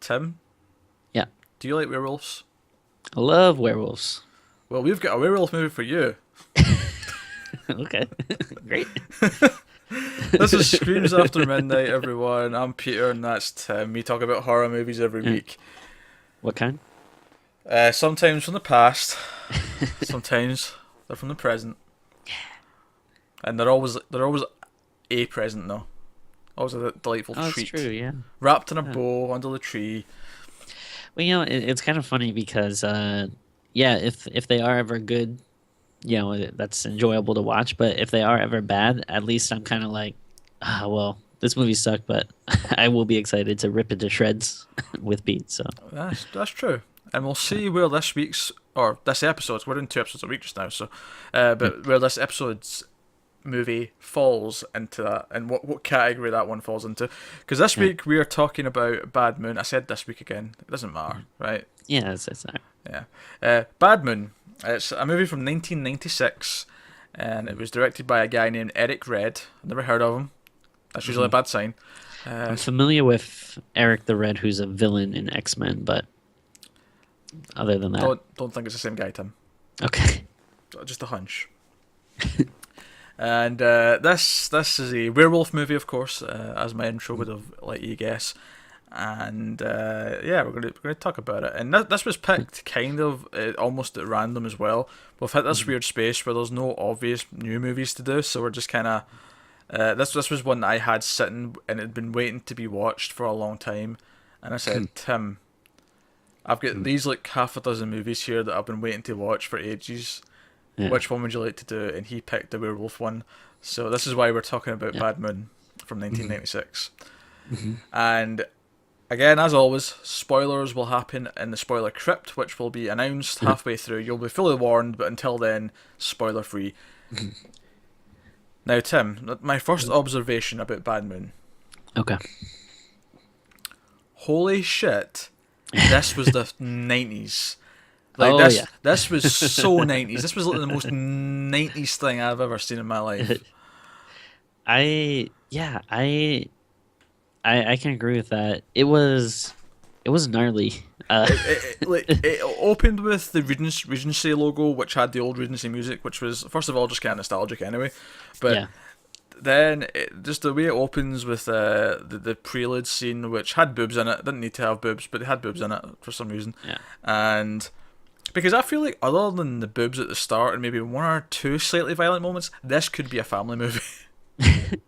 Tim, Yeah, do you like werewolves? I love werewolves. Well, we've got a werewolf movie for you. Okay, great. This is Screams After Midnight, everyone. I'm Peter, and that's Tim. We talk about horror movies every Uh, week. what kind? Sometimes from the past, sometimes they're from the present, and they're always a present though. Always a delightful Oh, that's treat, true. Yeah. wrapped in a Yeah. bow under the tree. Well, it's kind of funny because, yeah, if they are ever good, that's enjoyable to watch. But if they are ever bad, at least I'm kind of like, well, this movie sucked, but I will be excited to rip it to shreds with Pete. So, That's true, and we'll see where this week's or this episode's. We're in 2 episodes a week just now, so yeah, but where this episode's movie falls into that and what category that one falls into. Because this yeah, week we are talking about Bad Moon. I said this week again. It doesn't matter, right? yeah, it's not. Yeah. Bad Moon. It's a movie from 1996, and it was directed by a guy named Eric Red. I've never heard of him. That's usually a Hmm. bad sign. Uh, I'm familiar with Eric the Red, who's a villain in X-Men, but other than that, don't think it's the same guy, Tim. okay. Just a hunch. And this is a werewolf movie, of course, as my intro would have let you guess. And yeah, we're gonna talk about it. And this was picked kind of almost at random as well. We've hit this Mhm. weird space where there's no obvious new movies to do, so we're just kind of this was one that I had sitting and it had been waiting to be watched for a long time. And I said, Tim, I've got these like half a dozen movies here that I've been waiting to watch for ages. Yeah, Which one would you like to do? And he picked the werewolf one. So this is why we're talking about yeah. Bad Moon from Hmm. 1996. Hmm. And again, as always, spoilers will happen in the spoiler crypt, which will be announced halfway through. You'll be fully warned, but until then, spoiler free. Now, Tim, my first observation about Bad Moon. Okay. Holy shit, this was the 90s. Like Oh this, yeah. this was so 90s. This was like the most 90s thing I've ever seen in my life. Yeah, I can agree with that. It was gnarly. It opened with the Regency logo, which had the old Regency music, which was first of all just kind of nostalgic anyway. But Yeah. then just the way it opens with the prelude scene, which had boobs in it, didn't need to have boobs, but it had boobs in it for some reason, Yeah. and because I feel like other than the boobs at the start and maybe one or two slightly violent moments, this could be a family movie.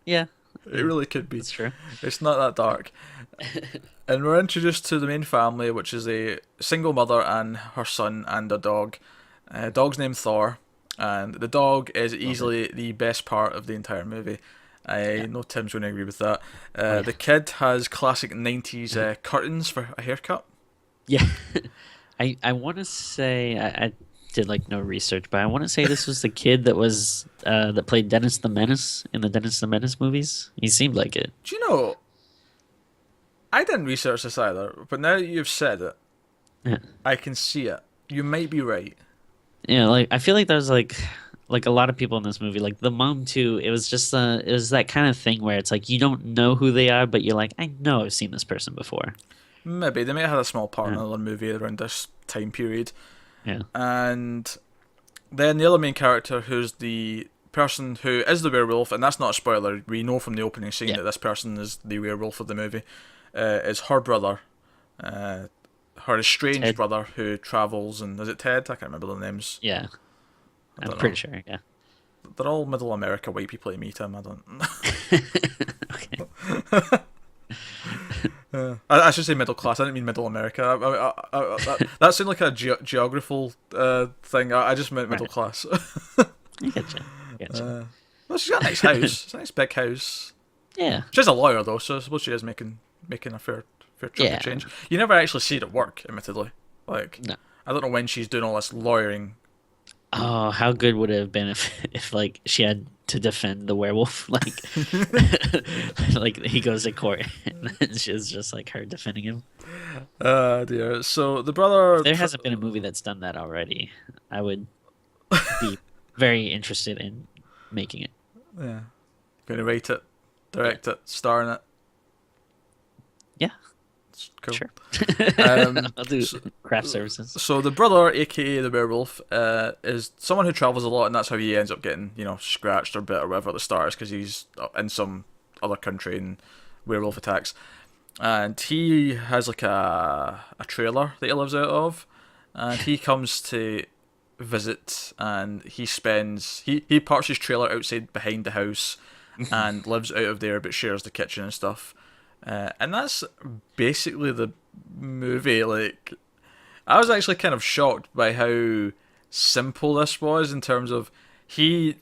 Yeah. It really could be. That's true. It's not that dark. And we're introduced to the main family, which is a single mother and her son and a dog. Dog's named Thor, and the dog is Love it. easily the best part of the entire movie. I Yeah. know Tim's going to agree with that. Oh yeah. The kid has classic 90s curtains for a haircut. Yeah. I want to say I did like no research, but I want to say this was the kid that played Dennis the Menace in the Dennis the Menace movies. He seemed like it. Do you know, I didn't research this either, but now that you've said it, Yeah. I can see it. You might be right. Yeah, like I feel like there's like a lot of people in this movie, like the mom too. It was that kind of thing where it's like you don't know who they are, but you're like, I know I've seen this person before. Maybe. They might have had a small part in Yeah, another movie around this time period. yeah, And then the other main character, who's the person who is the werewolf, and that's not a spoiler. We know from the opening scene yeah. that this person is the werewolf of the movie. Is her brother, uh, her estranged Ted. brother, who travels and is it Ted? I can't remember the names. Yeah, I I'm don't pretty know. sure. Yeah. They're all Middle America white people to meet him. I don't. Okay. I should say middle class. I didn't mean Middle America. That seemed like a geographical thing. I just meant middle Right. class. I get you. I get you. Well, she's got a nice house. It's a nice big house. Yeah. She's a lawyer though, so I suppose she is making a fair chunk of Yeah. change. You never actually see it at work, admittedly. Like No. I don't know when she's doing all this lawyering. Oh, how good would it have been if like she had to defend the werewolf, like like he goes to court and then she's just like her defending him. Dear. So the If brother. there hasn't been a movie that's done that already, I would be very interested in making it. Yeah. Going to write it, Yeah. direct it, star in it. Yeah. It's cool. Sure. Um, I'll do so, craft services. so the brother, aka the werewolf, is someone who travels a lot, and that's how he ends up getting, scratched or bit or whatever at the start, is because he's in some other country and werewolf attacks. And he has like a trailer that he lives out of, and he comes to visit, and he parks his trailer outside behind the house and lives out of there, but shares the kitchen and stuff. And that's basically the movie. Like, I was actually kind of shocked by how simple this was in terms of he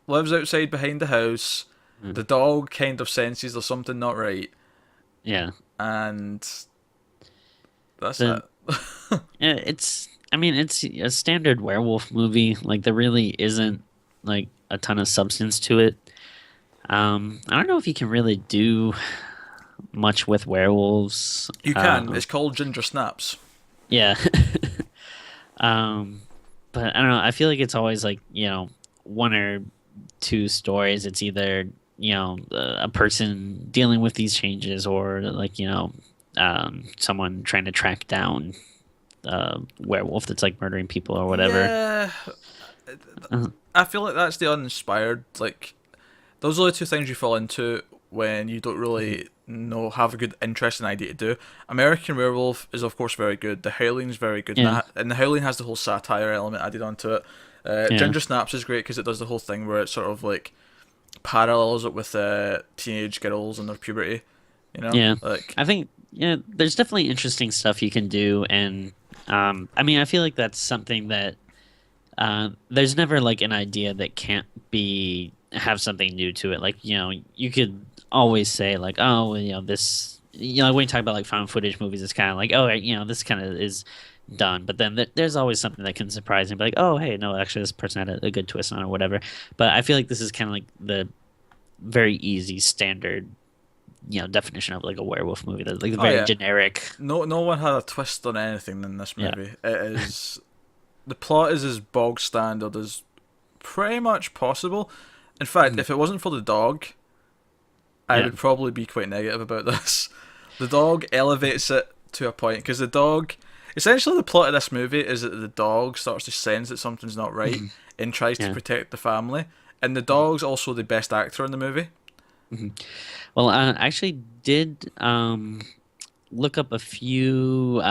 lives outside behind the house. The dog kind of senses there's something not right, Yeah. and that's The- it. Yeah, I mean, it's a standard werewolf movie. Like, there really isn't like a ton of substance to it. I don't know if you can really do much with werewolves. You can. It's called Ginger Snaps. Yeah. Um, but I don't know. I feel like it's always like, one or two stories. It's either, a person dealing with these changes or like, someone trying to track down a werewolf that's like murdering people or whatever. Yeah, Uh, I feel like that's the uninspired. Like, those are the two things you fall into when you don't really have a good interesting idea to do. American Werewolf is of course very good. The Howling's very good, Yeah. and the Howling has the whole satire element added onto it. Yeah. Ginger Snaps is great because it does the whole thing where it sort of like parallels it with teenage girls and their puberty. Yeah. Like, I think there's definitely interesting stuff you can do, and I mean, I feel like that's something that there's never like an idea that can't be have something new to it. Like, you could always say like, oh, well, this, when you talk about like found footage movies, it's kind of like, oh, this kind of is done. But then there's always something that can surprise and be like, oh, hey, no, actually, this person had a good twist on it or whatever. But I feel like this is kind of like the very easy standard, definition of like a werewolf movie. That's like the very yeah. generic. no one had a twist on anything in this Yeah. movie. It is the plot is as bog standard as pretty much possible. In fact, if it wasn't for the dog, I Yeah. would probably be quite negative about this. The dog elevates it to a point because the dog, essentially, the plot of this movie is that the dog starts to sense that something's not right and tries to Yeah. protect the family. And the dog's also the best actor in the movie. Well, I actually did look up a few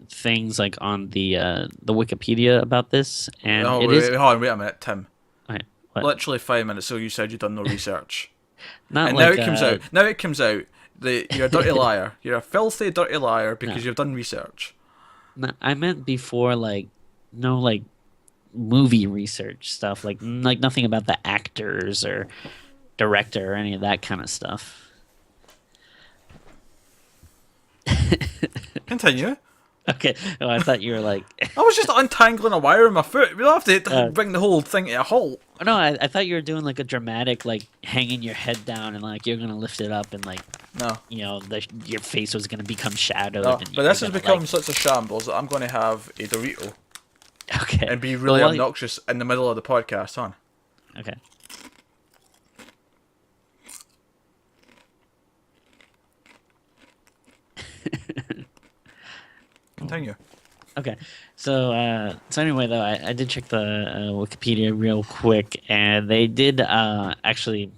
things like on the Wikipedia about this, and Oh, it wait, is hold on, wait a minute, Tim. okay, what? Literally 5 minutes ago, you said you'd done no research. Not And like now it comes out. Now it comes out that you're a dirty liar. You're a filthy, dirty liar because No. you've done research. I meant before, like no, like movie research stuff, like nothing about the actors or director or any of that kind of stuff. Continue. Okay, oh, I thought you were like, I was just untangling a wire in my foot. We don't have to bring the whole thing to a halt. no, I thought you were doing like a dramatic, like hanging your head down and like you're gonna lift it up and like No. your face was gonna become shadowed. No. And But this has you're gonna, become like, such a shambles that I'm going to have a Dorito okay and be really Well, obnoxious in the middle of the podcast, huh? Okay. Continue. Okay. So anyway, though, I did check the Wikipedia real quick, and they did actually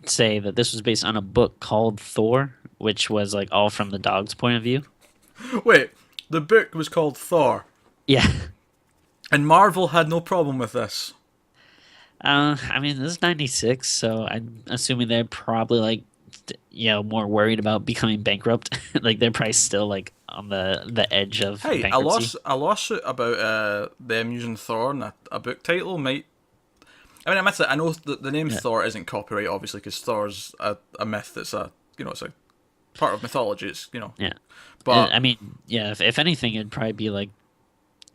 say that this was based on a book called Thor, which was like all from the dog's point of view. Wait, the book was called Thor, Yeah. and Marvel had no problem with this. I mean, this is '96, so I'm assuming they're probably like, more worried about becoming bankrupt. Like they're probably still like on the edge of Hey, bankruptcy. a lawsuit about them using Thor in a book title might. I mean, I know the name Yeah. Thor isn't copyright, obviously, because Thor's a myth that's it's a part of mythology. It's Yeah. but I mean, yeah. If anything, it'd probably be like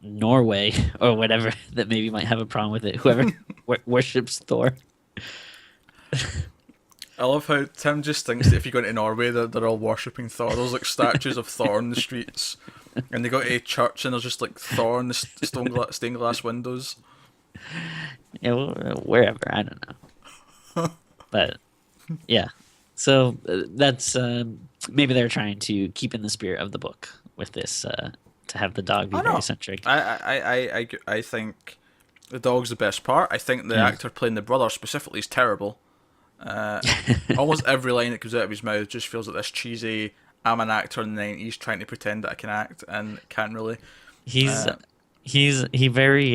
Norway or whatever that maybe might have a problem with it. Whoever worships Thor. I love how Tim just thinks that if you go into Norway, they're all worshipping Thor. There's like statues of Thor in the streets, and they go to a church and there's just like Thor in the stained glass windows. Yeah, well, wherever, I don't know. But yeah, so that's maybe they're trying to keep in the spirit of the book with this, to have the dog be I very know. centric. I think the dog's the best part. I think the Yeah. actor playing the brother specifically is terrible. Uh, Almost every line that comes out of his mouth just feels like this cheesy. I'm an actor in the '90s trying to pretend that I can act and can't really. He's Uh, he very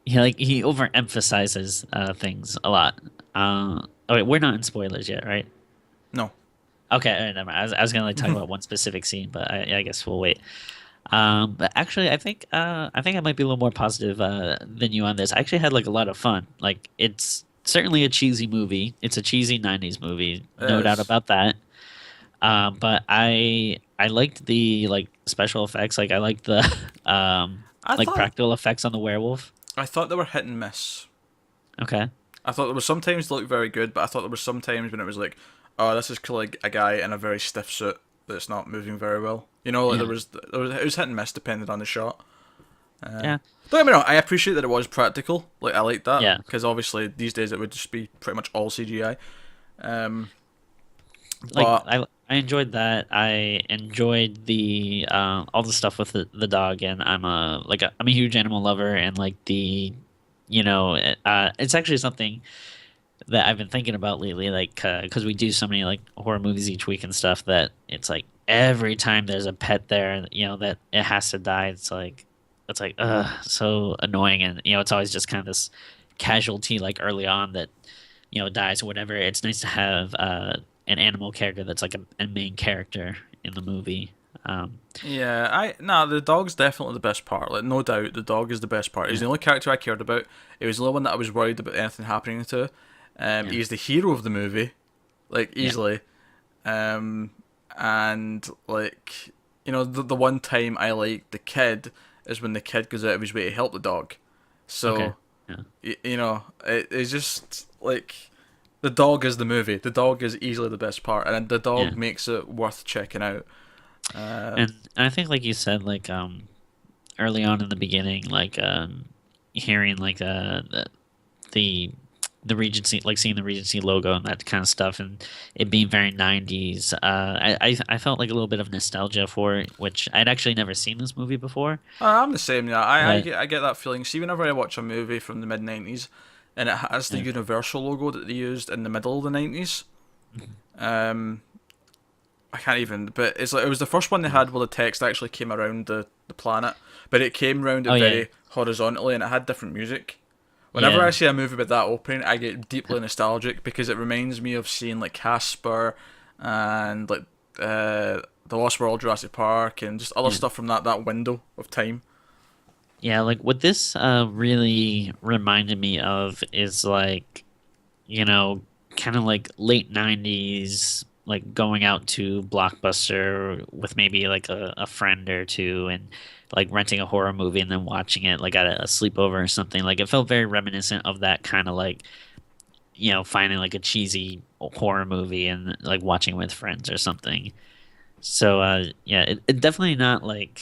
he overemphasizes things a lot. Oh wait, we're not in spoilers yet, right? no. Okay, all right, never mind. I was gonna like talk about one specific scene, but I guess we'll wait. But actually, I think I might be a little more positive than you on this. I actually had like a lot of fun. Like it's certainly a cheesy movie. It's a cheesy '90s movie, no doubt Is about that. But I liked the like special effects. Like I liked the I like thought practical effects on the werewolf. I thought they were hit and miss. Okay. I thought there was sometimes they looked very good, but I thought there was sometimes when it was like, oh, this is like a guy in a very stiff suit that's not moving very well. You know, like Yeah. there was it was hit and miss depending on the shot. Yeah. Don't get me wrong, I appreciate that it was practical. Like I like that Yeah. because obviously these days it would just be pretty much all CGI. Um, Like but I enjoyed that. I enjoyed the all the stuff with the dog, and I'm a huge animal lover, and like the it's actually something that I've been thinking about lately, like because we do so many like horror movies each week and stuff that it's like every time there's a pet there, that it has to die. It's like so annoying, and it's always just kind of this casualty like early on that dies or whatever. It's nice to have an animal character that's like a main character in the movie. Um, yeah, the dog's definitely the best part. Like no doubt, the dog is the best part. He's yeah, the only character I cared about. It was the only one that I was worried about anything happening to. yeah, He's the hero of the movie, like yeah. easily. Um, and like the one time I like the kid is when the kid goes out of his way to help the dog. Okay. So Yeah, it's just like the dog is the movie. The dog is easily the best part, and the yeah. dog makes it worth checking out. And I think like you said, like early on in the beginning, like hearing like the the Regency, like seeing the Regency logo and that kind of stuff, and it being very '90s. I felt like a little bit of nostalgia for it, which I'd actually never seen this movie before. I'm the same. Yeah, But I get that feeling. See, whenever I watch a movie from the mid '90s, and it has the yeah, Universal logo that they used in the middle of the '90s. mhm, Um, I can't even. But it's like it was the first one they yeah. had where the text actually came around the planet, but it came around Oh it yeah, very horizontally, and it had different music. Whenever I yeah, see a movie with that opening, I get deeply nostalgic because it reminds me of seeing like Casper and like the Lost World, Jurassic Park, and just other yeah. stuff from that window of time. Yeah, like what this really reminded me of is like, you know, kind of like late '90s, like going out to Blockbuster with maybe like a friend or two and like renting a horror movie and then watching it like at a sleepover or something. Like it felt very reminiscent of that kind of like, finding like a cheesy horror movie and like watching with friends or something. So yeah, it definitely not like,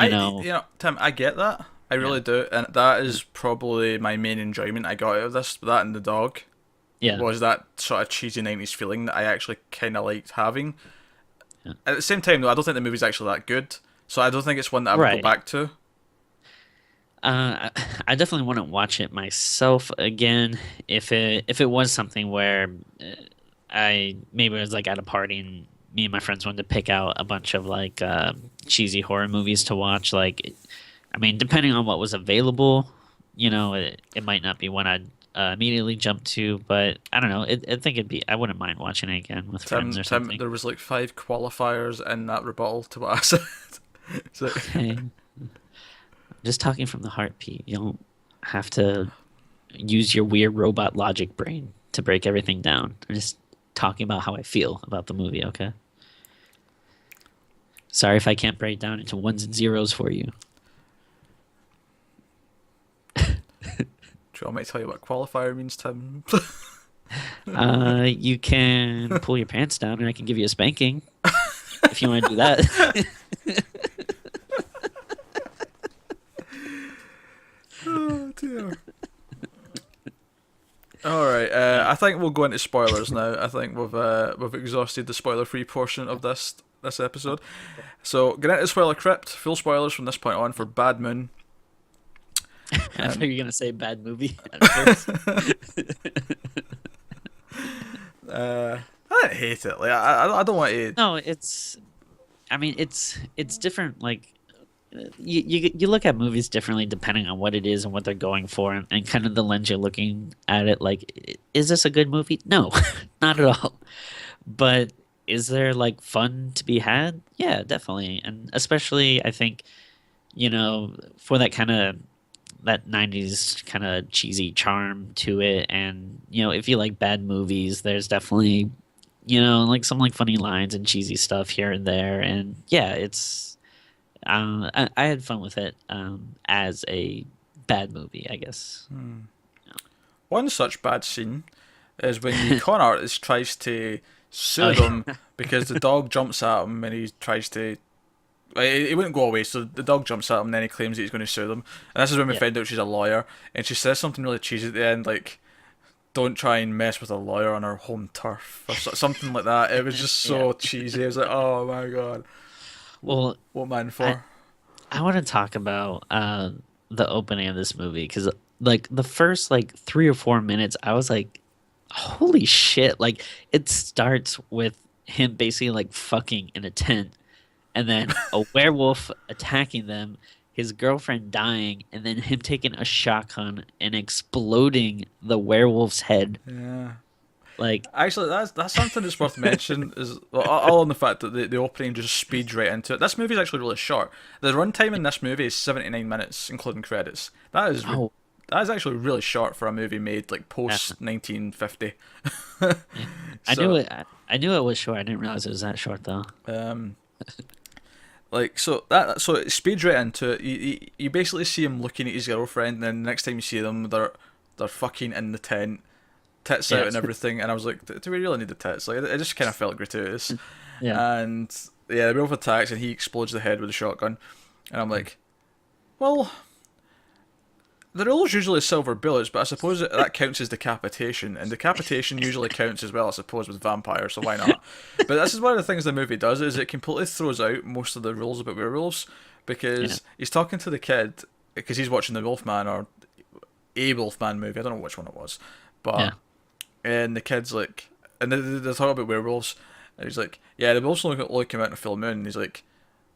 you know, Tim, I get that. I yeah. really do, and that is probably my main enjoyment I got out of this. That and the dog Yeah. was that sort of cheesy '90s feeling that I actually kind of liked having. Yeah. At the same time, though, I don't think the movie's actually that good, so I don't think it's one that I would go Right. back to. I definitely wouldn't watch it myself again if it was something where I maybe it was like at a party and me and my friends wanted to pick out a bunch of like cheesy horror movies to watch. Like, I mean, depending on what was available, it might not be one I'd immediately jump to, but I don't know. I think I wouldn't mind watching it again with friends or Tim, something. there was like 5 qualifiers in that rebuttal to what I said. So, Okay. Just talking from the heart, Pete. You don't have to use your weird robot logic brain to break everything down. I'm just talking about how I feel about the movie, okay? Sorry if I can't break down into ones and zeros for you. do you want me to tell you what qualifier means, Tim? You can pull your pants down and I can give you a spanking if you want to do that. Oh dear. All right. I think we'll go into spoilers now. I think we've exhausted the spoiler-free portion of this episode. So get into spoiler crypt. Full spoilers from this point on for Bad Moon. I thought you were gonna say bad movie at first. I didn't hate it. Like I don't want to. No, I mean, it's different. Like you look at movies differently depending on what it is and what they're going for, and kind of the lens you're looking at it. Like, is this a good movie? No, not at all. But is there like fun to be had? Yeah, definitely, and especially I think, for that 90s kind of cheesy charm to it, and if you like bad movies, there's definitely like some like funny lines and cheesy stuff here and there, and yeah, it's I had fun with it as a bad movie, I guess. One such bad scene is when the con artist tries to sue Oh, them because the dog jumps at him and he tries to. He wouldn't go away, so the dog jumps at him and then he claims that he's going to sue them. And this is when we yeah, find out she's a lawyer, and she says something really cheesy at the end, like, don't try and mess with a lawyer on our home turf, or something like that. It was just yeah. so cheesy. I was like, oh my god. Well, What man I, for? I want to talk about the opening of this movie because like the first like 3 or 4 minutes, I was like, holy shit! Like it starts with him basically like fucking in a tent, and then a werewolf attacking them, his girlfriend dying, and then him taking a shotgun and exploding the werewolf's head. Yeah. Like, Actually, that's something that's worth mentioning. Is well, all on the fact that the opening just speeds right into it. This movie is actually really short. The runtime in this movie is 79 minutes, including credits. oh, That is actually really short for a movie made like yeah, post 1950. yeah. I knew So, it. I knew it was short. I didn't realize it was that short though. um, so it speeds right into it. You basically see him looking at his girlfriend, and then the next time you see them, they're fucking in the tent, tits out Yeah, and everything. And I was like, do we really need the tits? Like, it just kind of felt gratuitous. yeah, And yeah, the werewolf attacks, and he explodes the head with a shotgun. And I'm like, well, the rule's usually silver bullets, but I suppose that counts as decapitation, and decapitation usually counts as well, I suppose, with vampires, so why not? But this is one of the things the movie does, is it completely throws out most of the rules about werewolves, yeah, because he's talking to the kid, because he's watching the Wolfman, or a Wolfman movie, I don't know which one it was, yeah, but, and the kid's like, and they're talking about werewolves, and he's like, yeah, the wolves only come out on a full moon, and he's like,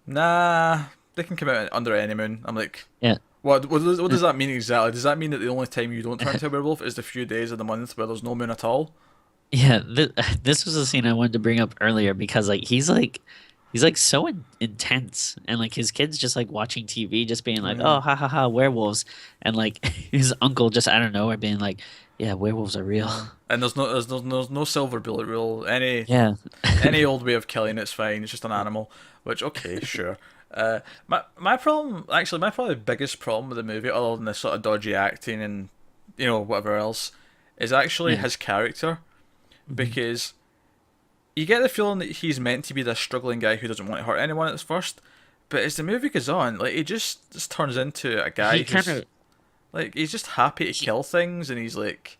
nah, they can come out under any moon. I'm like, yeah. what does that mean exactly? Does that mean that the only time you don't turn into a werewolf is the few days of the month where there's no moon at all? Yeah, this was a scene I wanted to bring up earlier because he's like so intense, and like his kids just like watching TV, just being like, Yeah. "Oh, ha ha ha, werewolves," and like his uncle just out of nowhere being like, "Yeah, werewolves are real." And there's no silver bullet rule. Yeah, Any old way of killing it's fine. It's just an animal. Which okay, sure. My problem, actually, my probably biggest problem with the movie, other than the sort of dodgy acting and whatever else, is actually yeah, his character, mhm, because you get the feeling that he's meant to be this struggling guy who doesn't want to hurt anyone at first, but as the movie goes on, like he just turns into a guy he kind who's of like he's just happy to he kill things, and he's like,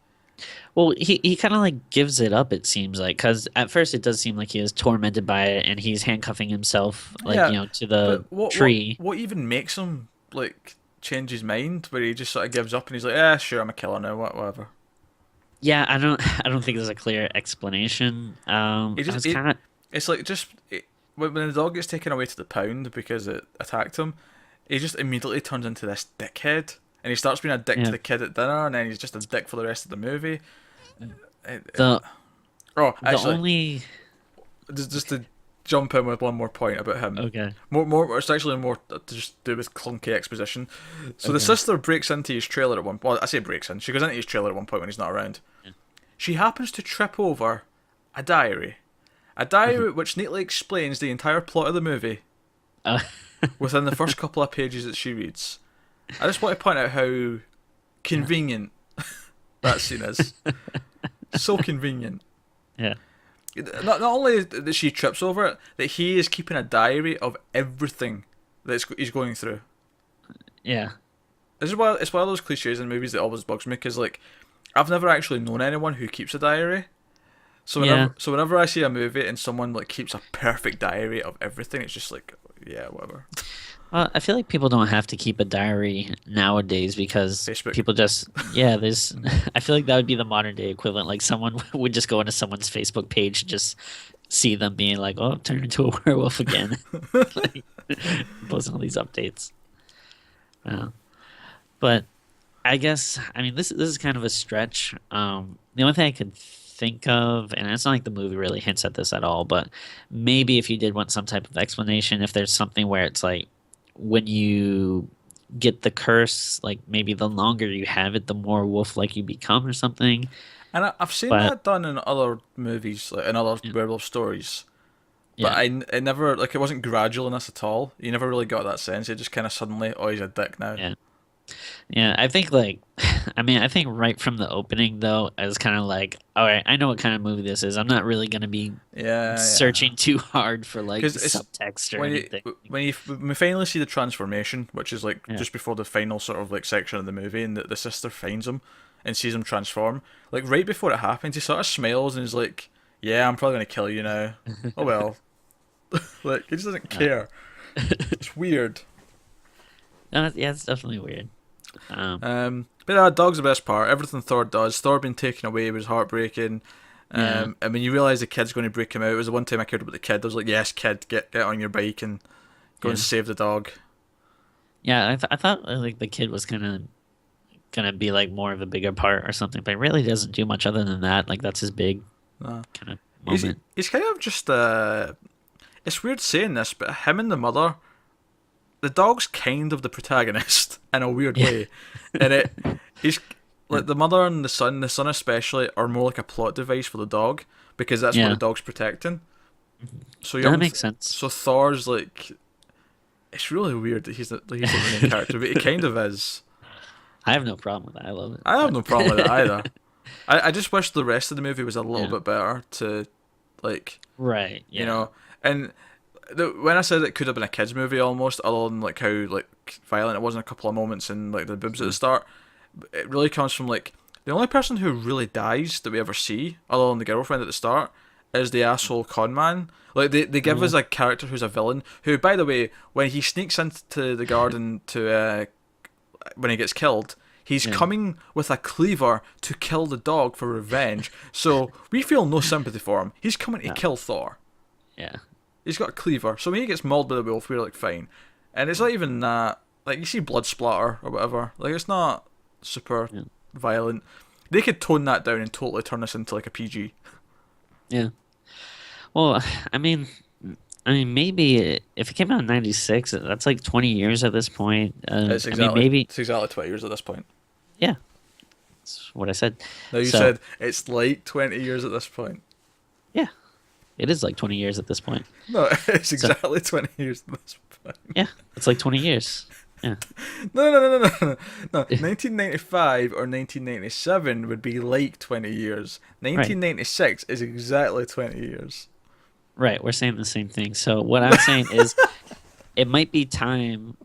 well he kind of like gives it up. It seems like because at first it does seem like he is tormented by it, and he's handcuffing himself like yeah, to the but tree. what even makes him like change his mind where he just sort of gives up and he's like, yeah, sure, I'm a killer now, whatever. Yeah, I don't think there's a clear explanation. He I just was kind of it's like when the dog gets taken away to the pound because it attacked him, he just immediately turns into this dickhead, and he starts being a dick to yeah. the kid at dinner, and then he's just a dick for the rest of the movie. The Oh, the actually, only just to jump in with one more point about him. okay, More. It's actually more to just do with clunky exposition. So the okay. sister breaks into his trailer at one. Well, I say breaks in. She goes into his trailer at one point when he's not around. Yeah. She happens to trip over a diary, which neatly explains the entire plot of the movie Uh, within the first couple of pages that she reads. I just want to point out how convenient that scene is. So convenient. yeah, Not only that she trips over it, that he is keeping a diary of everything that he's going through. yeah, This is why it's one of those cliches in movies that always bugs me, because like I've never actually known anyone who keeps a diary. Yeah. So whenever I see a movie and someone like keeps a perfect diary of everything, it's just like, yeah, whatever. Well, I feel like people don't have to keep a diary nowadays because Facebook. people just, yeah, there's, I feel like that would be the modern day equivalent. Like someone would just go into someone's Facebook page, and just see them being like, oh, I've turned into a werewolf again. Like, posting all these updates. Uh, but I guess, I mean, this is kind of a stretch. The only thing I could think of, and it's not like the movie really hints at this at all, but maybe if you did want some type of explanation, if there's something where it's like when you get the curse, like maybe the longer you have it, the more wolf-like you become or something. And I've seen But that done in other movies, like in other yeah, werewolf stories. But yeah, it never, like, it wasn't gradual in this at all. You never really got that sense. It just kind of suddenly, oh, he's a dick now. yeah. Yeah, I think like, I mean, I think right from the opening though, I was kind of like, all right, I know what kind of movie this is. I'm not really gonna be Yeah. searching too hard for like Because it's subtext or when anything. when we finally see the transformation, which is like Yeah, just before the final sort of like section of the movie, and the sister finds him and sees him transform. Like right before it happens, he sort of smiles and is like, "Yeah, I'm probably gonna kill you now. Oh well." Like he just doesn't no, care. It's weird. no, yeah, it's definitely weird. Um, But dog's the best part. Everything Thor does. Thor being taken away was heartbreaking. yeah, I mean, you realise the kid's going to break him out. It was the one time I cared about the kid. I was like, yes, kid, get on your bike and go and yeah, save the dog. yeah. I thought like the kid was kind of gonna be like more of a bigger part or something, but it really doesn't do much other than that. Like that's his big No. kind of He's, moment. he's kind of just, it's weird saying this, but him and the mother, the dog's kind of the protagonist in a weird Yeah, way. And he's, like, the mother and the son especially, are more like a plot device for the dog, because that's what yeah, the dog's protecting. So that makes sense. so Thor's like, it's really weird that he's the main character, but he kind of is. I have no problem with that. I love it. I have But no problem with it either. I just wish the rest of the movie was a little yeah, bit better to, like, right. you Yeah, know, and when I said it could have been a kids movie almost, other than like how like violent it was in a couple of moments and like the boobs at the mm, start, it really comes from like the only person who really dies that we ever see, other than the girlfriend at the start, is the asshole con man. Like they give yeah, us a character who's a villain who, by the way, when he sneaks into the garden to when he gets killed, he's yeah, coming with a cleaver to kill the dog for revenge. So we feel no sympathy for him. He's coming to no, kill Thor. yeah, He's got a cleaver. So when he gets mauled by the wolf, we're like, fine. And it's not even that. Like, you see blood splatter or whatever. Like, it's not super yeah, violent. They could tone that down and totally turn this into like a PG. yeah. Well, I mean, maybe if it came out in '96, that's like 20 years at this point. I mean, maybe, It's exactly 20 years at this point. yeah, that's what I said. Now you So, said it's like 20 years at this point. yeah, it is like 20 years at this point. No, it's So, exactly 20 years at this point. yeah, it's like 20 years. Yeah, No. 1995 or 1997 would be like 20 years. right, 1996 is exactly 20 years. right. We're saying the same thing. So what I'm saying is, it might be time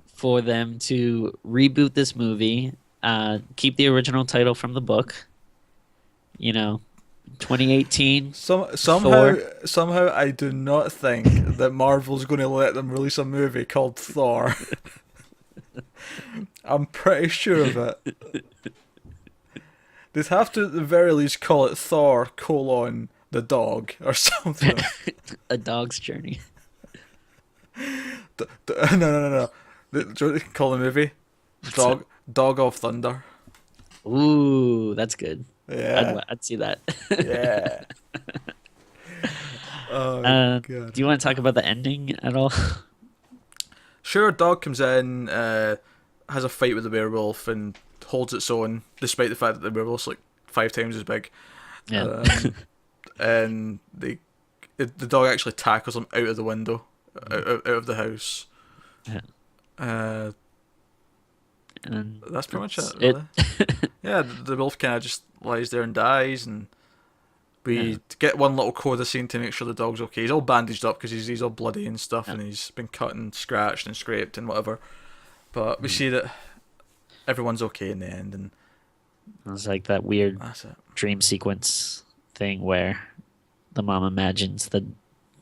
for them to reboot this movie, keep the original title from the book. You know, 2018 Somehow, Thor. I do not think that Marvel's going to let them release a movie called Thor. I'm pretty sure of it. They'd have to at the very least call it Thor colon the dog or something. A Dog's Journey. No. Do you know what they can call the movie? What's that? Dog of Thunder. Ooh, that's good. Yeah, I'd see that. yeah. Oh Do god. you want to talk about the ending at all? Sure, dog comes in, has a fight with the werewolf and holds its own, despite the fact that the werewolf's like 5 times as big. Yeah. Um, and the dog actually tackles him out of the window, out of the house. Yeah. Uh, And that's pretty much that's it, really. Yeah, the wolf kind of just lies there and dies, and Yeah. we get one little coda scene to make sure the dog's okay. He's all bandaged up because he's all bloody and stuff, Yeah. and he's been cut and scratched and scraped and whatever. But we see that everyone's okay in the end, and It was like that weird That's it. dream sequence thing where the mom imagines the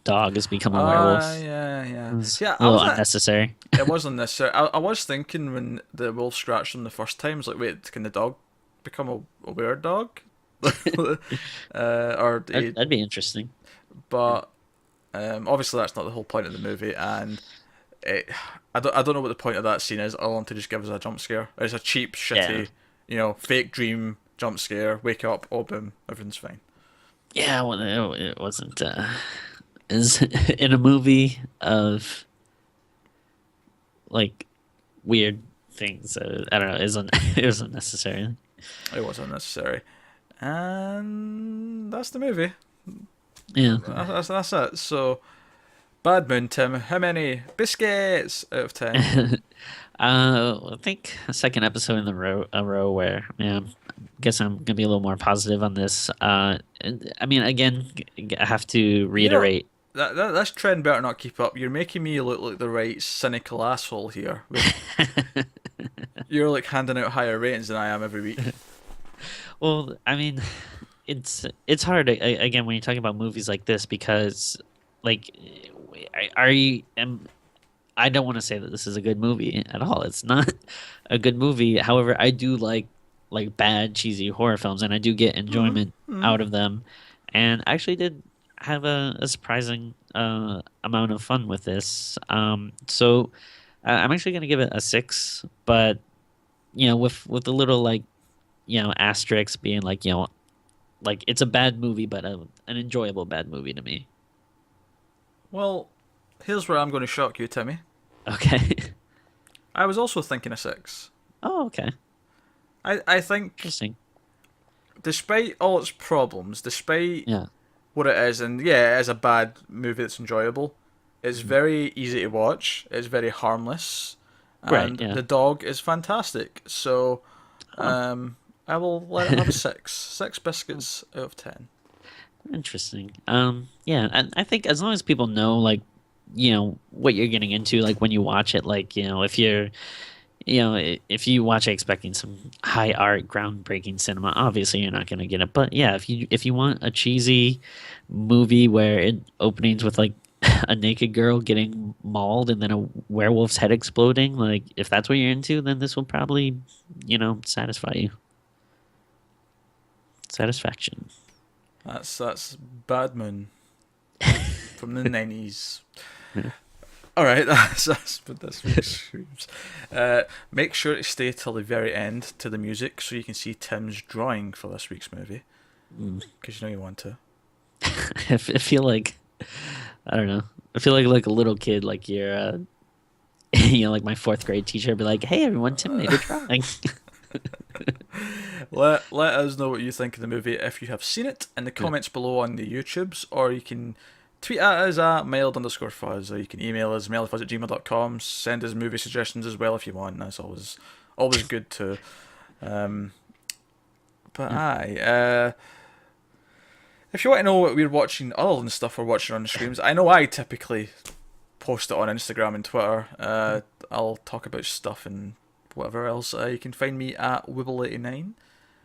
dog has become a werewolf. Yeah, It yeah. was See, a I little was at. unnecessary. It wasn't necessary. I was thinking when the wolf scratched him the first time, I was like, wait, can the dog become a weird dog? Or That'd be interesting. Yeah. but obviously that's not the whole point of the movie, and it, I don't know what the point of that scene is. I want to just give us a jump scare. It's a cheap, Yeah. shitty, fake dream jump scare. Wake up, oh boom, everything's fine. Yeah, well, it wasn't is in a movie of like weird things. I don't know. Isn't it was unnecessary. It was unnecessary, and that's the movie. Yeah. That's it. So, Bad Moon, Tim. How many biscuits out of 10? I think a second episode in a row where yeah, I guess I'm gonna be a little more positive on this. I mean, again, I have to You know, reiterate. this trend better not keep up. You're making me look like the right cynical asshole here. You're like handing out higher ratings than I am every week. Well, I mean, it's hard again when you're talking about movies like this because like I don't want to say that this is a good movie at all. It's not a good movie. However, I do like bad cheesy horror films, and I do get enjoyment Mm. out of them. And I actually did have a surprising amount of fun with this. So I'm actually gonna give it a 6, but with a little like asterisk being like like it's a bad movie, but an enjoyable bad movie to me. Well, here's where I'm going to shock you, Timmy. Okay. I was also thinking a 6. Oh, okay. I think, Interesting. despite all its problems, despite Yeah. what it is, and yeah, it is a bad movie that's enjoyable, it's Mhm. very easy to watch, it's very harmless, Right. and Yeah. the dog is fantastic. So, Huh. I will let it have a 6. 6 biscuits out of 10. Interesting. Yeah, and I think as long as people know, like, what you're getting into, like when you watch it, like, if you're, if you watch it expecting some high art, groundbreaking cinema, obviously you're not gonna get it. But yeah, if you want a cheesy movie where it openings with like a naked girl getting mauled and then a werewolf's head exploding, like if that's what you're into, then this will probably, satisfy you. Satisfaction. That's Bad Moon from the 90s. Alright, that's for this week's streams. Make sure to stay till the very end to the music so you can see Tim's drawing for this week's movie. Mm. Because you know you want to. I feel like I don't know. I feel like a little kid, like you're, like my fourth grade teacher, would be like, "Hey, everyone, Tim made a drawing." Let us know what you think of the movie if you have seen it in the Yeah. comments below on the YouTubes, or you can tweet at us at mild_fuzz, or you can email us mildfuzz@gmail.com. Send us movie suggestions as well if you want. That's always good too. But Yeah. aye, if you want to know what we're watching other than stuff we're watching on the streams, I know I typically post it on Instagram and Twitter. I'll talk about stuff and whatever else. You can find me at Wibble89.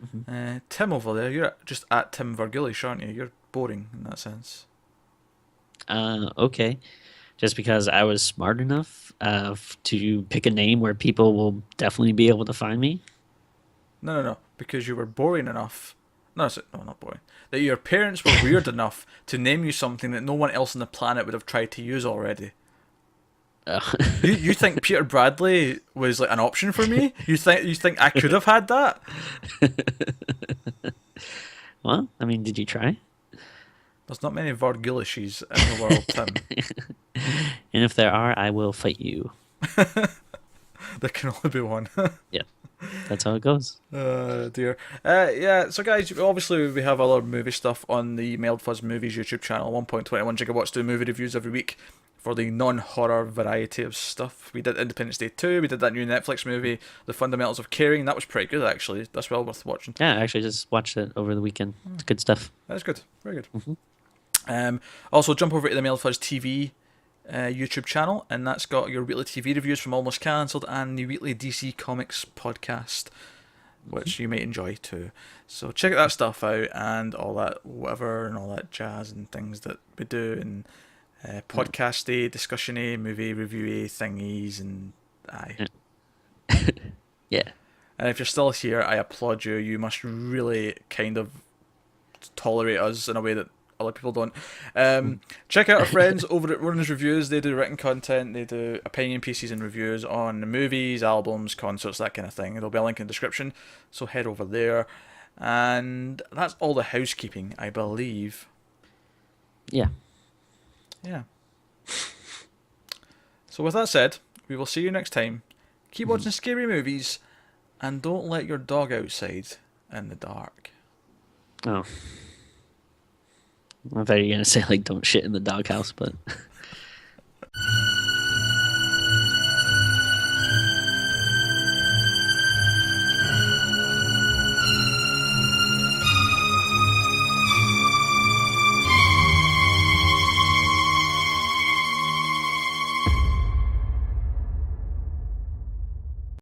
Mhm. Tim over there, you're just at Tim Virgilish, aren't you? You're boring in that sense. Okay. Just because I was smart enough to pick a name where people will definitely be able to find me. No. Because you were boring enough. No, not boring. That your parents were weird enough to name you something that no one else on the planet would have tried to use already. Uh, You think Peter Bradley was like an option for me? You think I could have had that? well, I mean, did you try? There's not many Virgilishes in the world, Tim. And if there are, I will fight you. There can only be one. Yeah, that's how it goes. Dear. Yeah, so guys, obviously we have other movie stuff on the Mild Fuzz Movies YouTube channel, 1.21 gigawatts, do movie reviews every week for the non-horror variety of stuff. We did Independence Day 2, we did that new Netflix movie, The Fundamentals of Caring. That was pretty good, actually. That's well worth watching. Yeah, I actually just watched it over the weekend. It's good stuff. That's good. Very good. Mhm. Also, jump over to the Mild Fuzz TV YouTube channel, and that's got your weekly TV reviews from Almost Cancelled and the weekly DC Comics podcast. which you might enjoy too. So check that stuff out and all that whatever and all that jazz and things that we do and Yeah. podcasty, discussion-y, movie reviewy thingies and aye. Yeah. And if you're still here, I applaud you. You must really kind of tolerate us in a way that other people don't. Check out our friends over at Runners Reviews. They do written content, they do opinion pieces and reviews on movies, albums, concerts, that kind of thing. There'll be a link in the description, so head over there. And that's all the housekeeping, I believe. Yeah. Yeah. So with that said, we will see you next time. Keep watching scary movies, and don't let your dog outside in the dark. Oh. I thought you were gonna say like don't shit in the doghouse, but